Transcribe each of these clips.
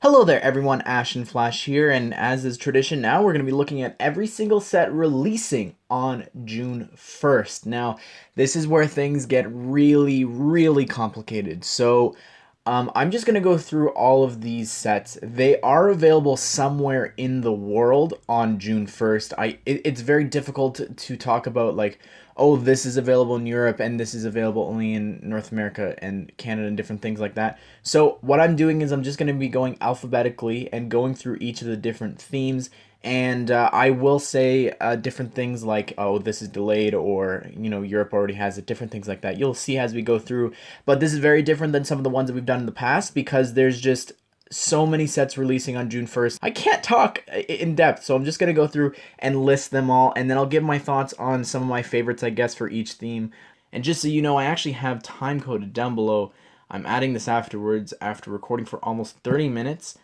Hello there everyone, Ashnflash here, and as is tradition now, we're going to be looking at every single set releasing on June 1st. Now, this is where things get really complicated, so I'm just going to go through all of these sets. They are available somewhere in the world on June 1st. It's very difficult to talk about, like, oh, this is available in Europe and this is available only in North America and Canada and different things like that. So what I'm doing is I'm just going to be going alphabetically and going through each of the different themes. And I will say different things like, oh, this is delayed, or, Europe already has it, different things like that. You'll see as we go through. But this is very different than some of the ones that we've done in the past because there's just so many sets releasing on June 1st. I can't talk in depth, so I'm just going to go through and list them all, and then I'll give my thoughts on some of my favorites, I guess, for each theme. And just so you know, I actually have time coded down below. I'm adding this afterwards after recording for almost 30 minutes.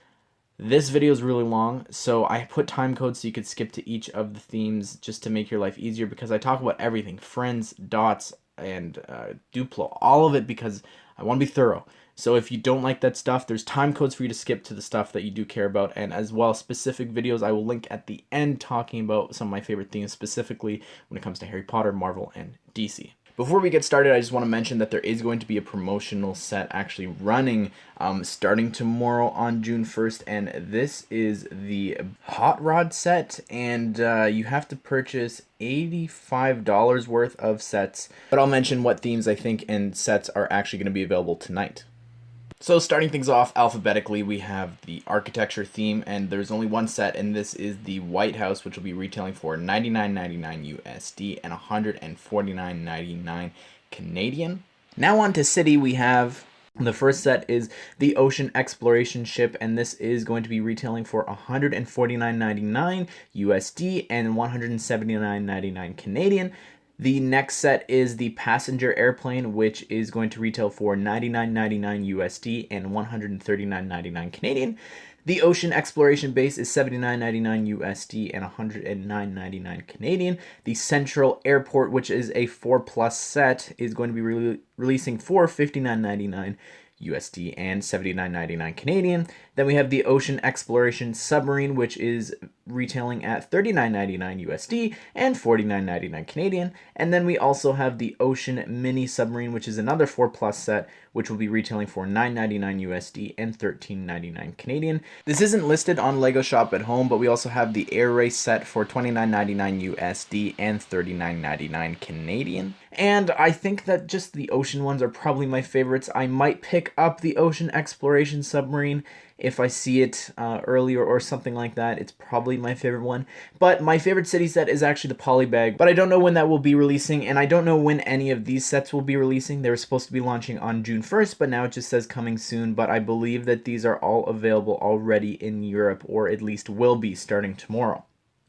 This video is really long, so I put time codes so you could skip to each of the themes just to make your life easier, because I talk about everything, friends, dots, and DUPLO, all of it, because I want to be thorough. So if you don't like that stuff, there's time codes for you to skip to the stuff that you do care about, and as well specific videos I will link at the end talking about some of my favorite themes, specifically when it comes to Harry Potter, Marvel, and DC. Before we get started, I just want to mention that there is going to be a promotional set actually running starting tomorrow on June 1st, and this is the Hot Rod set, and you have to purchase $85 worth of sets, but I'll mention what themes I think and sets are actually going to be available tonight. So starting things off alphabetically, we have the architecture theme, and there's only one set, and this is the White House, which will be retailing for $99.99 USD and $149.99 Canadian. Now on to city, we have the first set is the Ocean Exploration Ship, and this is going to be retailing for $149.99 USD and $179.99 Canadian. The next set is the Passenger Airplane, which is going to retail for $99.99 USD and $139.99 Canadian. The Ocean Exploration Base is $79.99 USD and $109.99 Canadian. The Central Airport, which is a 4+ set, is going to be releasing for $59.99 USD and $79.99 Canadian. Then we have the Ocean Exploration Submarine, which is retailing at $39.99 USD and $49.99 Canadian. And then we also have the Ocean Mini Submarine, which is another 4+ set, which will be retailing for $9.99 USD and $13.99 Canadian. This isn't listed on Lego Shop at Home, but we also have the Air Race set for $29.99 USD and $39.99 Canadian. And I think that just the ocean ones are probably my favorites. I might pick up the Ocean Exploration Submarine if I see it earlier or something like that. It's probably my favorite one. But my favorite city set is actually the Polybag, but I don't know when that will be releasing, and I don't know when any of these sets will be releasing. They were supposed to be launching on June 1st, but now it just says coming soon, but I believe that these are all available already in Europe, or at least will be starting tomorrow.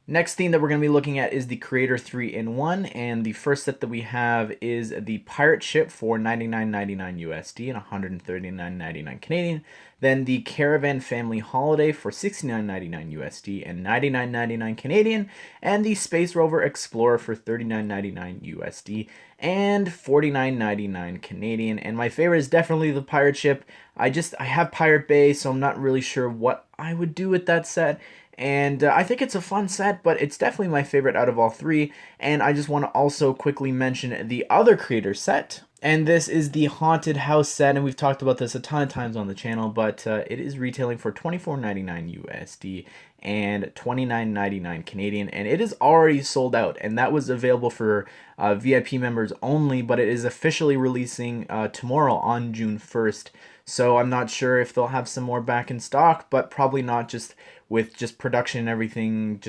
Next theme that we're going to be looking at is the Creator 3-in-1, and the first set that we have is the Pirate Ship for $99.99 USD and $139.99 Canadian. Then the Caravan Family Holiday for $69.99 USD and $99.99 Canadian, and the Space Rover Explorer for $39.99 USD and $49.99 Canadian. And my favorite is definitely the Pirate Ship. I have Pirate Bay, so I'm not really sure what I would do with that set. And I think it's a fun set, but it's definitely my favorite out of all three. And I just want to also quickly mention the other creator set. And this is the Haunted House set, and we've talked about this a ton of times on the channel, but it is retailing for $24.99 USD and $29.99 Canadian, and it is already sold out, and that was available for VIP members only, but it is officially releasing tomorrow on June 1st. So I'm not sure if they'll have some more back in stock, but probably not, just with just production and everything.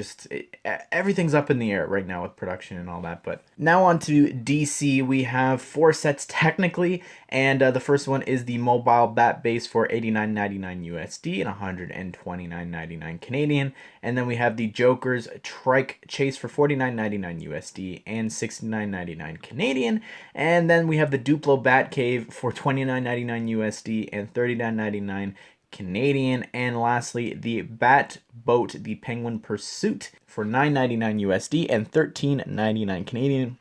Everything's up in the air right now with production and all that. But now on to DC. We have 4 sets technically, and the first one is the Mobile Bat Base for $89.99 USD and $129.99 Canadian. And then we have the Joker's Trike Chase for $49.99 USD and $69.99 Canadian. And then we have the Duplo Bat Cave for $29.99 USD and $39.99 Canadian. And lastly, the Bat Boat, the Penguin Pursuit for $9.99 USD and $13.99 Canadian.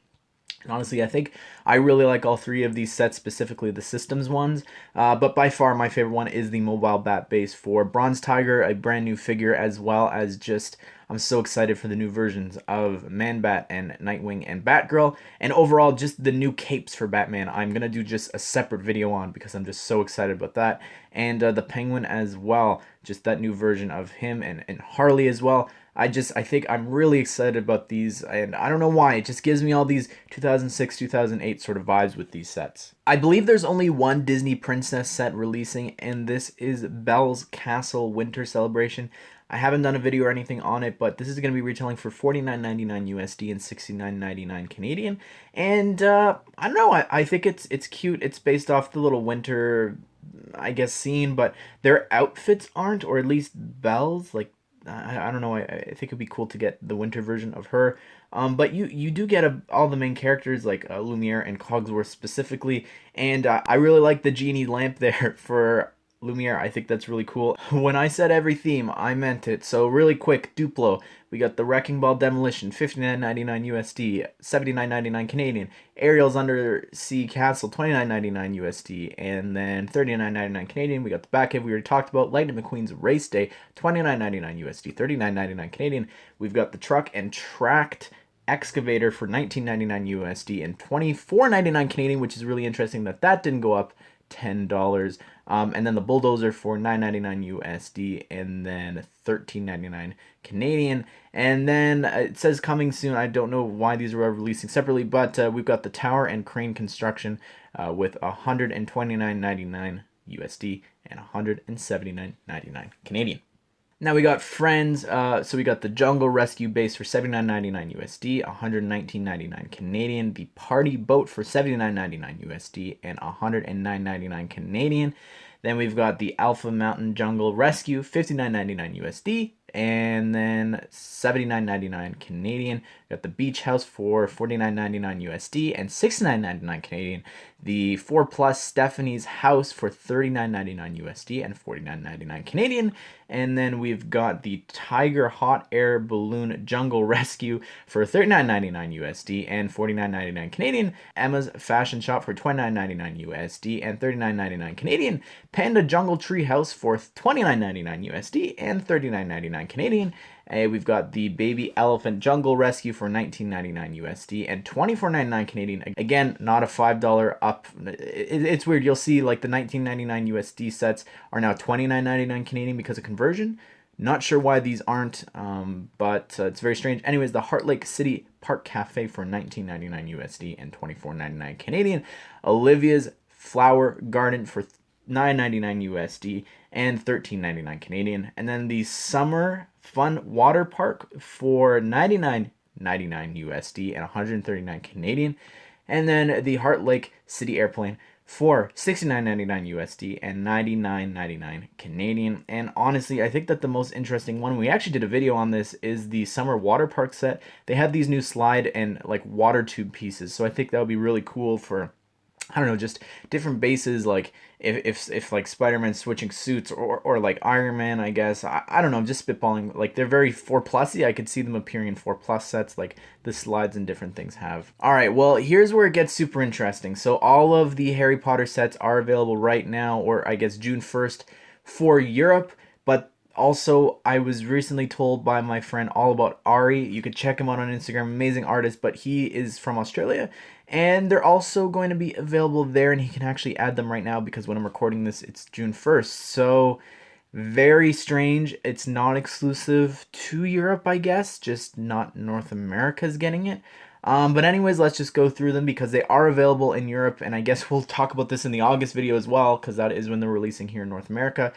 And honestly, I think I really like all three of these sets, specifically the systems ones. But by far, my favorite one is the mobile bat base for Bronze Tiger, a brand new figure, as well as just I'm so excited for the new versions of Man Bat and Nightwing and Batgirl, and overall just the new capes for Batman. I'm gonna do just a separate video on because I'm just so excited about that, and the Penguin as well, just that new version of him and Harley as well. I think I'm really excited about these, and I don't know why. It just gives me all these 2006, 2008 sort of vibes with these sets. I believe there's only one Disney Princess set releasing, and this is Belle's Castle Winter Celebration. I haven't done a video or anything on it, but this is going to be retailing for $49.99 USD and $69.99 Canadian. And I don't know, I think it's cute. It's based off the little winter, I guess, scene, but their outfits aren't, or at least Belle's, like, I don't know. I think it'd be cool to get the winter version of her. But you do get all the main characters like Lumiere and Cogsworth specifically, and I really like the genie lamp there for Lumiere. I think that's really cool. When I said every theme, I meant it. So really quick, Duplo. We got the Wrecking Ball Demolition, $59.99 USD, $79.99 Canadian. Ariel's Undersea Castle, $29.99 USD, and then $39.99 Canadian. We got the Batcave we already talked about. Lightning McQueen's Race Day, $29.99 USD, $39.99 Canadian. We've got the Truck and Tracked Excavator for $19.99 USD and $24.99 Canadian, which is really interesting that didn't go up $10. And then the Bulldozer for $9.99 USD and then $13.99 Canadian. And then it says coming soon. I don't know why these are releasing separately, but we've got the Tower and Crane Construction with $129.99 USD and $179.99 Canadian. Now we got Friends, so we got the Jungle Rescue Base for $79.99 USD, $119.99 Canadian, the Party Boat for $79.99 USD and $109.99 Canadian. Then we've got the Alpha Mountain Jungle Rescue, $59.99 USD, and then $79.99 Canadian. We got the Beach House for $49.99 USD and $69.99 Canadian. The 4 Plus Stephanie's House for $39.99 USD and $49.99 Canadian. And then we've got the Tiger Hot Air Balloon Jungle Rescue for $39.99 USD and $49.99 Canadian. Emma's Fashion Shop for $29.99 USD and $39.99 Canadian. Panda Jungle Tree House for $29.99 USD and $39.99 Canadian. We've got the Baby Elephant Jungle Rescue for $19.99 USD and $24.99 Canadian. Again, not a $5 up. It's weird. You'll see like the $19.99 USD sets are now $29.99 Canadian because of conversion. Not sure why these aren't, but it's very strange. Anyways, the Heart Lake City Park Cafe for $19.99 USD and $24.99 Canadian. Olivia's Flower Garden for $9.99 USD and $13.99 Canadian. And then the Summer Fun Water Park for $99.99 USD and $139 Canadian. And then the Heart Lake City Airplane for $69.99 USD and $99.99 Canadian. And honestly, I think that the most interesting one, we actually did a video on this, is the Summer Water Park set. They have these new slide and like water tube pieces. So I think that would be really cool for, I don't know, just different bases, like if like Spider-Man's switching suits or like Iron Man, I guess. I don't know, I'm just spitballing. Like they're very 4+y. I could see them appearing in 4+ sets, like the slides and different things have. All right, well, here's where it gets super interesting. So all of the Harry Potter sets are available right now, or I guess June 1st for Europe, but also, I was recently told by my friend all about Ari. You could check him out on Instagram, amazing artist, but he is from Australia. And they're also going to be available there, and he can actually add them right now because when I'm recording this, it's June 1st. So, very strange. It's not exclusive to Europe, I guess, just not North America's getting it. But anyways, let's just go through them because they are available in Europe, and I guess we'll talk about this in the August video as well because that is when they're releasing here in North America.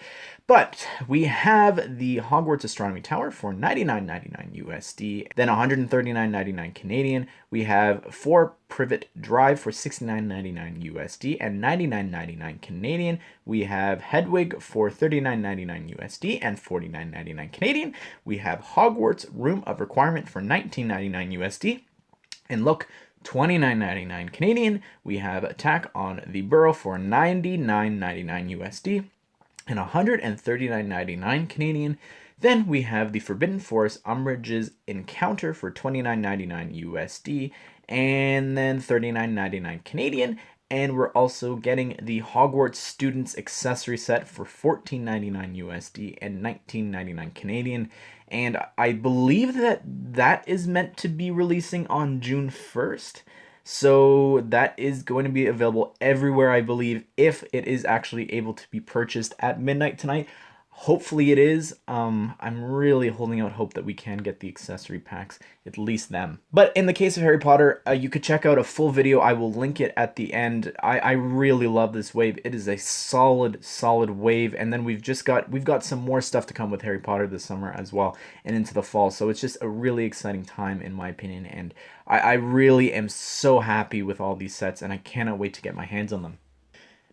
But we have the Hogwarts Astronomy Tower for $99.99 USD, then $139.99 Canadian. We have 4 Privet Drive for $69.99 USD and $99.99 Canadian. We have Hedwig for $39.99 USD and $49.99 Canadian. We have Hogwarts Room of Requirement for $19.99 USD. And look, $29.99 Canadian. We have Attack on the Burrow for $99.99 USD. and 139.99 Canadian. Then we have the Forbidden Forest Umbrage's Encounter for 29.99 USD, and then 39.99 Canadian. And we're also getting the Hogwarts Students Accessory Set for 14.99 USD and 19.99 Canadian. And I believe that that is meant to be releasing on June 1st. So that is going to be available everywhere, I believe, if it is actually able to be purchased at midnight tonight. Hopefully it is. I'm really holding out hope that we can get the accessory packs, at least them. But in the case of Harry Potter, you could check out a full video. I will link it at the end. I really love this wave. It is a solid wave. And then we've got some more stuff to come with Harry Potter this summer as well and into the fall. So it's just a really exciting time in my opinion. And I really am so happy with all these sets, and I cannot wait to get my hands on them.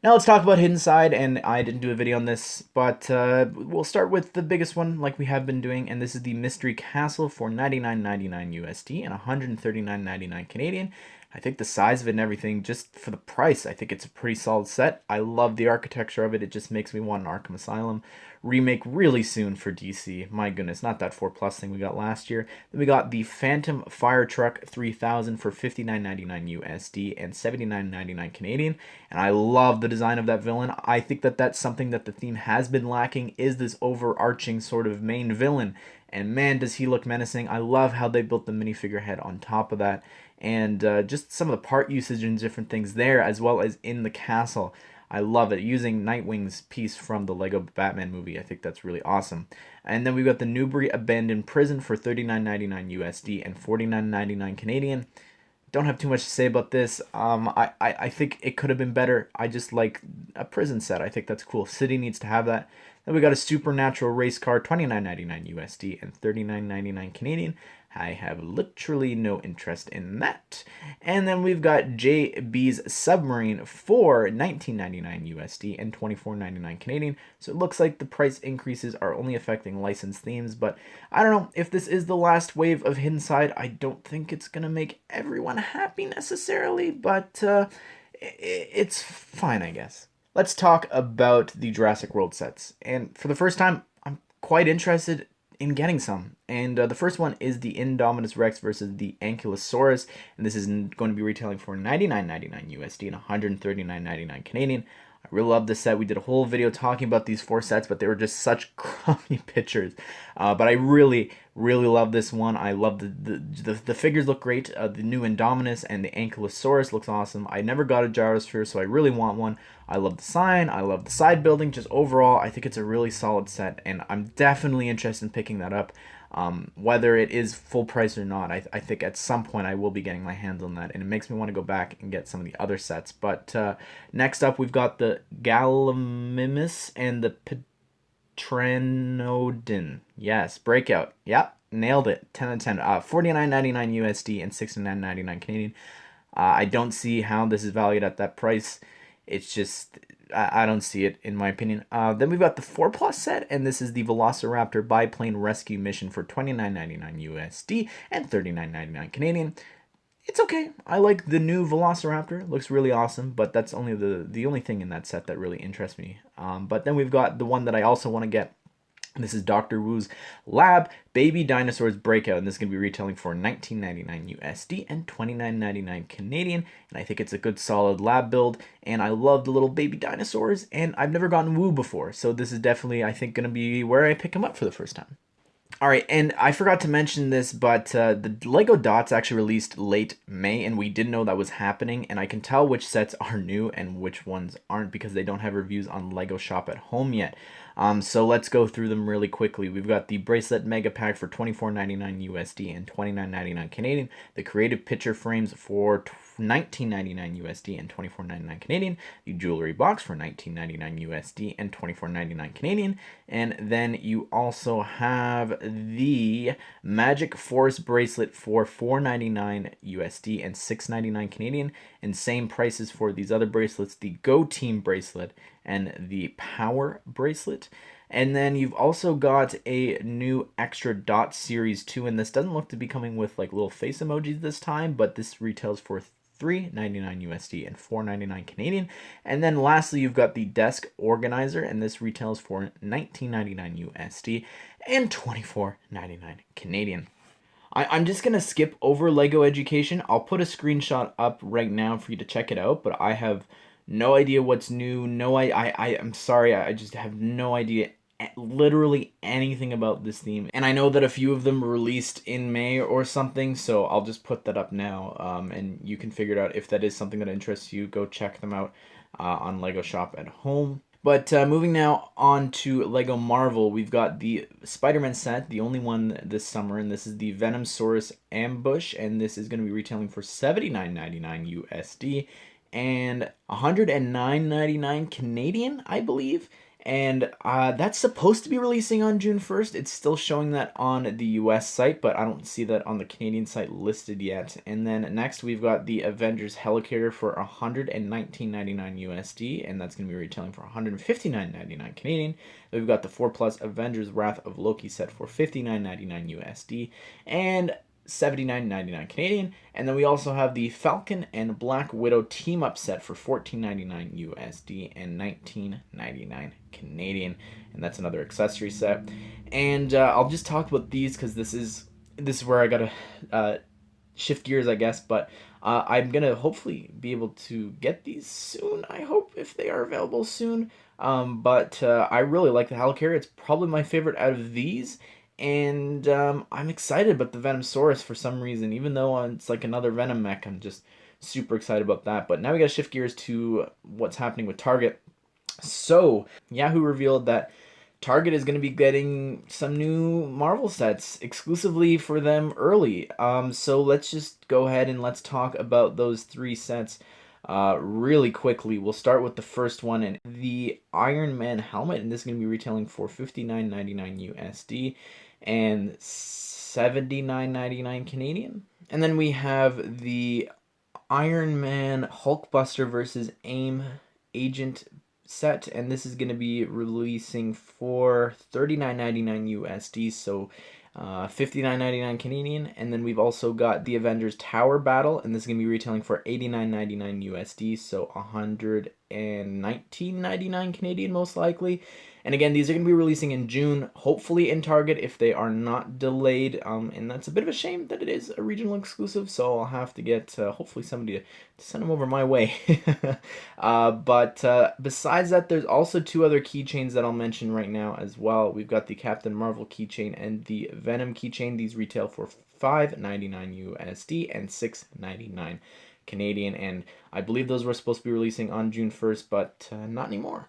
Now let's talk about Hidden Side, and I didn't do a video on this, but we'll start with the biggest one like we have been doing, and this is the Mystery Castle for 99.99 USD and 139.99 Canadian. I think the size of it and everything, just for the price, I think it's a pretty solid set. I love the architecture of it. It just makes me want an Arkham Asylum remake really soon for DC. My goodness, not that 4+ thing we got last year. Then we got the Phantom Fire Truck 3000 for 59.99 USD and 79.99 Canadian. And I love the design of that villain. I think that that's something that the theme has been lacking, is this overarching sort of main villain. And man, does he look menacing. I love how they built the minifigure head on top of that. And just some of the part usage and different things there, as well as in the castle. I love it. Using Nightwing's piece from the Lego Batman movie, I think that's really awesome. And then we've got the Newbury Abandoned Prison for 39.99 USD and 49.99 Canadian. Don't have too much to say about this. I think it could have been better. I just like a prison set. I think that's cool. City needs to have that. Then we got a Supernatural Race Car, 29.99 USD and 39.99 Canadian. I have literally no interest in that. And then we've got JB's Submarine for 19.99 USD and 24.99 Canadian. So it looks like the price increases are only affecting licensed themes, but I don't know if this is the last wave of Hidden Side. I don't think it's gonna make everyone happy necessarily, but it's fine, I guess. Let's talk about the Jurassic World sets. And for the first time, I'm quite interested in getting some. And the first one is the Indominus Rex versus the Ankylosaurus. And this is going to be retailing for 99.99 USD and 139.99 Canadian. I really love this set. We did a whole video talking about these 4 sets, but they were just such crummy pictures. But I really love this one. I love the figures look great. The new Indominus and the Ankylosaurus looks awesome. I never got a gyrosphere, so I really want one. I love the sign. I love the side building. Just overall, I think it's a really solid set, and I'm definitely interested in picking that up. Whether it is full price or not, I think at some point I will be getting my hands on that, and it makes me want to go back and get some of the other sets. But next up, we've got the Gallimimus and the Pteranodon. Yes, Breakout. Yep, nailed it. 10 out of 10. 49.99 USD and 69.99 Canadian. I don't see how this is valued at that price. It's just, I don't see it, in my opinion. Then we've got the 4+ set, and this is the Velociraptor Biplane Rescue Mission for 29.99 USD and 39.99 Canadian. It's okay. I like the new Velociraptor. It looks really awesome, but that's only the only thing in that set that really interests me. But then we've got the one that I also want to get. This is Dr. Wu's Lab Baby Dinosaurs Breakout, and this is going to be retailing for 19.99 USD and 29.99 Canadian. And I think it's a good solid lab build, and I love the little baby dinosaurs, and I've never gotten Wu before, so this is definitely, I think, going to be where I pick him up for the first time. Alright, and I forgot to mention this, but the Lego Dots actually released late May, and we didn't know that was happening, and I can tell which sets are new and which ones aren't because they don't have reviews on Lego Shop at Home yet. So let's go through them really quickly. We've got the Bracelet Mega Pack for 24.99 USD and 29.99 Canadian. The Creative Picture Frames for 19.99 USD and 24.99 Canadian. The Jewelry Box for 19.99 USD and 24.99 Canadian. And then you also have the Magic Force Bracelet for 4.99 USD and 6.99 Canadian. And same prices for these other bracelets, the Go Team Bracelet and the Power Bracelet. And then you've also got a new Xtra Dot Series 2, and this doesn't look to be coming with like little face emojis this time, but this retails for $3.99 USD and $4.99 Canadian. And then lastly, you've got the desk organizer, and this retails for $19.99 USD and $24.99 Canadian. I'm just going to skip over Lego Education. I'll put a screenshot up right now for you to check it out, but I have no idea what's new. I'm sorry, I just have no idea literally anything about this theme. And I know that a few of them released in May or something, so I'll just put that up now, and you can figure it out. If that is something that interests you, go check them out on Lego Shop at Home. But moving now on to Lego Marvel, we've got the Spider-Man set, the only one this summer, and this is the Venomsaurus Ambush, and this is going to be retailing for $79.99 USD and $109.99 Canadian, I believe. And that's supposed to be releasing on June 1st. It's still showing that on the US site, but I don't see that on the Canadian site listed yet. And then next we've got the Avengers Helicarrier for $119.99 USD, and that's going to be retailing for $159.99 Canadian. Then we've got the 4+ Avengers Wrath of Loki set for $59.99 USD and $79.99 Canadian. And then we also have the Falcon and Black Widow team up set for $14.99 USD and $19.99 Canadian. And that's another accessory set. And I'll just talk about these because this is where I gotta shift gears, I guess. But I'm gonna hopefully be able to get these soon, I hope, if they are available soon. But I really like the Helicarrier. It's probably my favorite out of these. And I'm excited about the Venomsaurus for some reason. Even though it's like another Venom mech, I'm just super excited about that. But now we gotta shift gears to what's happening with Target. So, Yahoo revealed that Target is going to be getting some new Marvel sets exclusively for them early. So let's just go ahead and let's talk about those 3 sets really quickly. We'll start with the first one, and the Iron Man helmet, and this is going to be retailing for $59.99 USD and $79.99 Canadian. And then we have the Iron Man Hulkbuster versus AIM Agent set, and this is going to be releasing for $39.99 USD, so $59.99 Canadian. And then we've also got the Avengers Tower Battle, and this is going to be retailing for $89.99 USD, so $119.99 Canadian most likely. And again, these are going to be releasing in June, hopefully in Target if they are not delayed. And that's a bit of a shame that it is a regional exclusive, so I'll have to get hopefully somebody to send them over my way. But besides that, there's also 2 other keychains that I'll mention right now as well. We've got the Captain Marvel keychain and the Venom keychain. These retail for $5.99 USD and $6.99 Canadian. And I believe those were supposed to be releasing on June 1st, but not anymore.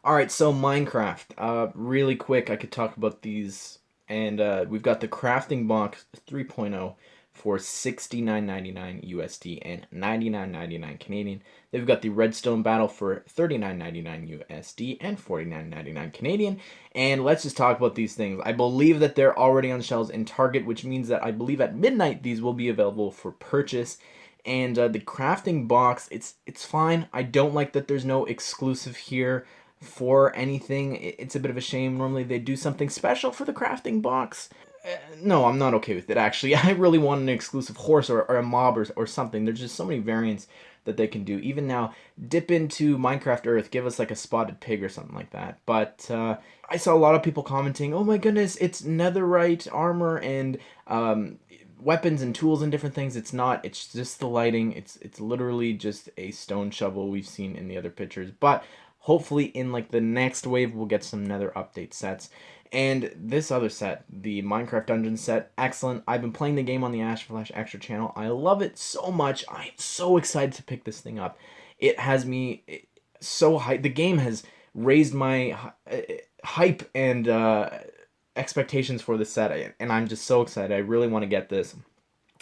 Alright, so Minecraft. Really quick, I could talk about these. And we've got the Crafting Box 3.0 for $69.99 USD and $99.99 Canadian. They've got the Redstone Battle for $39.99 USD and $49.99 Canadian. And let's just talk about these things. I believe that they're already on shelves in Target, which means that I believe at midnight these will be available for purchase. And the Crafting Box, it's fine. I don't like that there's no exclusive here for anything. It's a bit of a shame. Normally they do something special for the Crafting Box. No, I'm not okay with it, actually. I really want an exclusive horse or a mob or something. There's just so many variants that they can do. Even now, dip into Minecraft Earth, give us like a spotted pig or something like that. But I saw a lot of people commenting, oh my goodness, it's netherite armor and weapons and tools and different things. It's not. It's just the lighting. It's literally just a stone shovel we've seen in the other pictures. But hopefully in like the next wave, we'll get some nether update sets. And this other set, the Minecraft Dungeon set, excellent. I've been playing the game on the Ashnflash Xtra channel. I love it so much. I'm so excited to pick this thing up. It has me so hyped. The game has raised my hype and expectations for this set, and I'm just so excited. I really want to get this.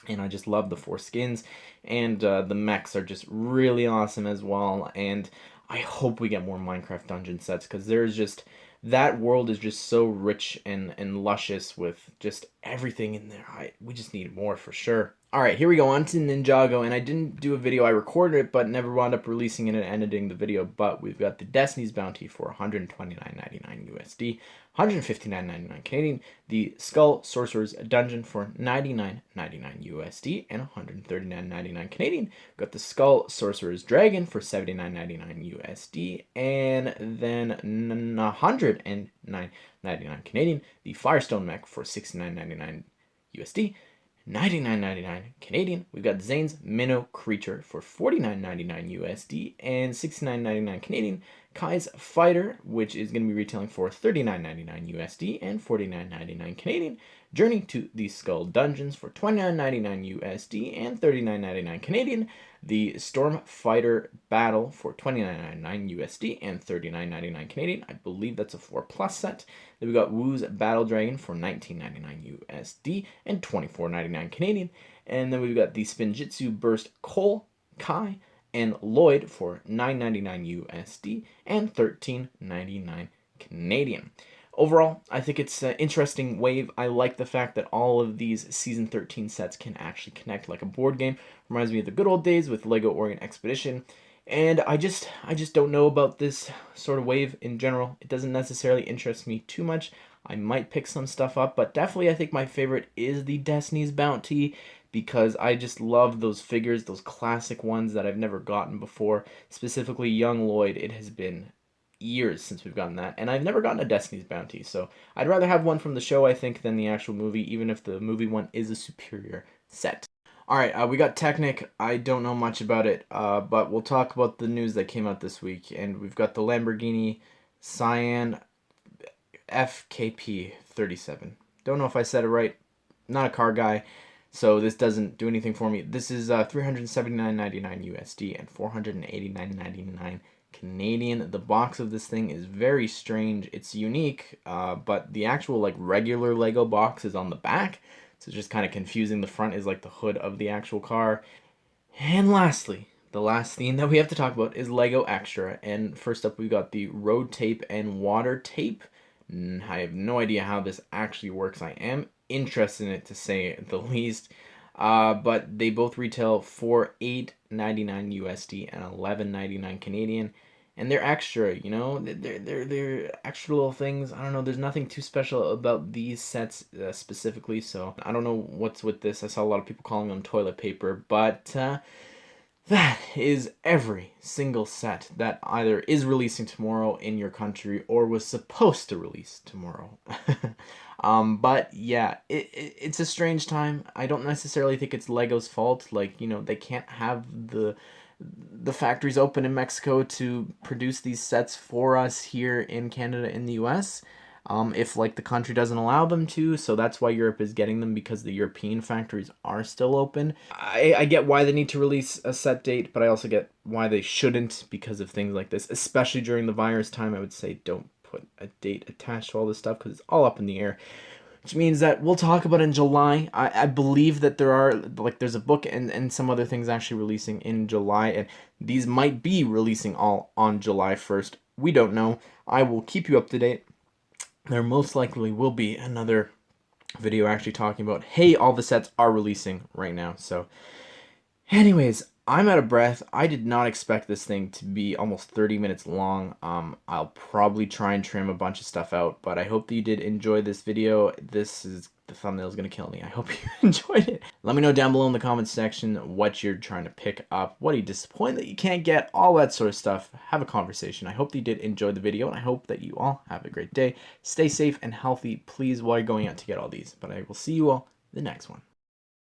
And I just love the 4 skins, and the mechs are just really awesome as well. And I hope we get more Minecraft Dungeon sets, because there's just... that world is just so rich and luscious with just everything in there. We just need more for sure. Alright, here we go on to Ninjago, and I didn't do a video, I recorded it, but never wound up releasing it and editing the video, but we've got the Destiny's Bounty for $129.99 USD, $159.99 Canadian, the Skull Sorcerer's Dungeon for $99.99 USD, and $139.99 Canadian. We've got the Skull Sorcerer's Dragon for $79.99 USD, and then $109.99 Canadian, the Firestone Mech for $69.99 USD, $99.99 Canadian. We've got Zane's Minnow Creature for $49.99 USD and $69.99 Canadian. Kai's Fighter, which is going to be retailing for $39.99 USD and $49.99 Canadian. Journey to the Skull Dungeons for $29.99 USD and $39.99 Canadian. The Storm Fighter Battle for $29.99 USD and $39.99 Canadian. I believe that's a 4+ set. Then we got Woo's Battle Dragon for $19.99 USD and $24.99 Canadian. And then we've got the Spinjitzu Burst Cole, Kai, and Lloyd for $9.99 USD and $13.99 Canadian. Overall, I think it's an interesting wave. I like the fact that all of these Season 13 sets can actually connect like a board game. Reminds me of the good old days with LEGO Orient Expedition. And I just don't know about this sort of wave in general. It doesn't necessarily interest me too much. I might pick some stuff up, but definitely I think my favorite is the Destiny's Bounty because I just love those figures, those classic ones that I've never gotten before. Specifically Young Lloyd, it has been years since we've gotten that, and I've never gotten a Destiny's Bounty, so I'd rather have one from the show, I think, than the actual movie, even if the movie one is a superior set. Alright, we got Technic. I don't know much about it, but we'll talk about the news that came out this week, and we've got the Lamborghini Cyan FKP 37. Don't know if I said it right. Not a car guy, so this doesn't do anything for me. This is $379.99 USD and $489.99 Canadian. The box of this thing is very strange. It's unique, but the actual like regular Lego box is on the back, so it's just kind of confusing. The front is like the hood of the actual car. And lastly, the last theme that we have to talk about is Lego Xtra. And first up, we got the road tape and water tape. I have no idea how this actually works. I am interested in it, to say the least. But they both retail for $8.99 USD and $11.99 Canadian. And they're extra, you know, they're extra little things. I don't know, there's nothing too special about these sets specifically, so I don't know what's with this. I saw a lot of people calling them toilet paper, but that is every single set that either is releasing tomorrow in your country or was supposed to release tomorrow. But yeah, it's a strange time. I don't necessarily think it's Lego's fault. Like, you know, they can't have the factories open in Mexico to produce these sets for us here in Canada and the US. If like the country doesn't allow them to, so that's why Europe is getting them, because the European factories are still open. I get why they need to release a set date, but I also get why they shouldn't because of things like this, especially during the virus time. I would say don't put a date attached to all this stuff because it's all up in the air. Which means that we'll talk about it in July. I believe that there's a book and some other things actually releasing in July, and these might be releasing all on July 1st. We don't know. I will keep you up to date. There most likely will be another video actually talking about, hey, all the sets are releasing right now. So anyways, I'm out of breath. I did not expect this thing to be almost 30 minutes long. I'll probably try and trim a bunch of stuff out, but I hope that you did enjoy this video. The thumbnail is going to kill me. I hope you enjoyed it. Let me know down below in the comments section what you're trying to pick up. What are you disappointed that you can't get? All that sort of stuff. Have a conversation. I hope that you did enjoy the video, and I hope that you all have a great day. Stay safe and healthy, please, while you're going out to get all these. But I will see you all in the next one.